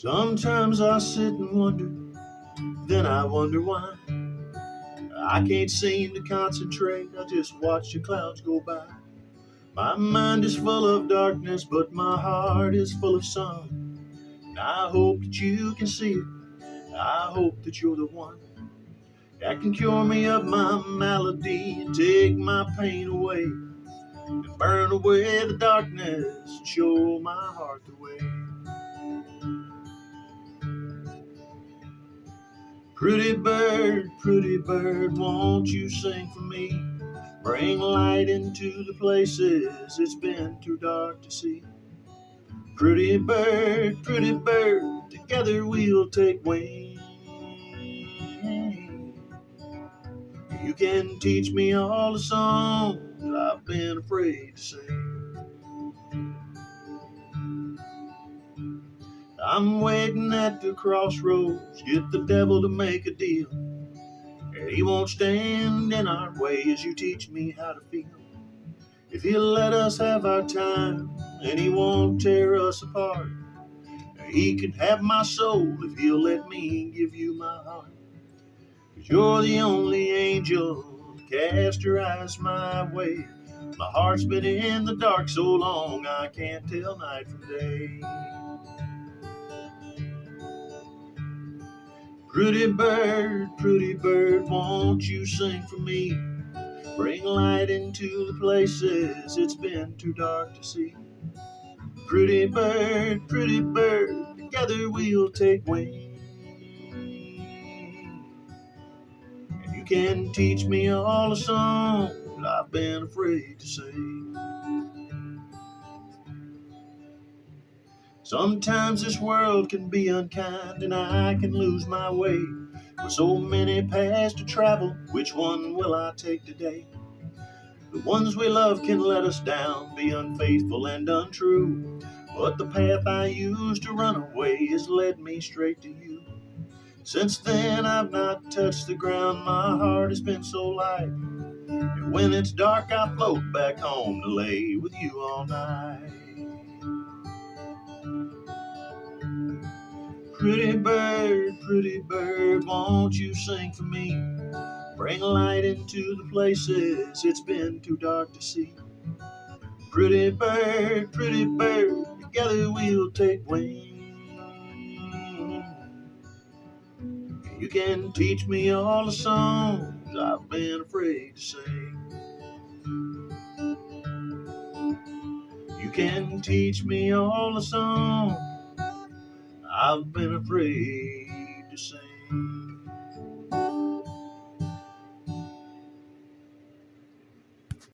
Sometimes I sit and wonder, then I wonder why. I can't seem to concentrate, I just watch the clouds go by. My mind is full of darkness, but my heart is full of sun. And I hope that you can see it, I hope that you're the one that can cure me of my malady and take my pain away. And burn away the darkness and show my heart the way. Pretty bird, won't you sing for me? Bring light into the places it's been too dark to see. Pretty bird, together we'll take wing. You can teach me all the songs I've been afraid to sing. I'm waiting at the crossroads, get the devil to make a deal. And he won't stand in our way as you teach me how to feel. If he'll let us have our time, and he won't tear us apart. He can have my soul if he'll let me give you my heart. 'Cause you're the only angel to cast your eyes my way. My heart's been in the dark so long I can't tell night from day. Pretty bird, won't you sing for me? Bring light into the places it's been too dark to see. Pretty bird, together we'll take wing. And you can teach me all the songs I've been afraid to sing. Sometimes this world can be unkind and I can lose my way. With so many paths to travel, which one will I take today? The ones we love can let us down, be unfaithful and untrue. But the path I used to run away has led me straight to you. Since then I've not touched the ground, my heart has been so light. And when it's dark I float back home to lay with you all night. Pretty bird, won't you sing for me? Bring light into the places it's been too dark to see. Pretty bird, together we'll take wing. You can teach me all the songs I've been afraid to sing. You can teach me all the songs I've been afraid to sing.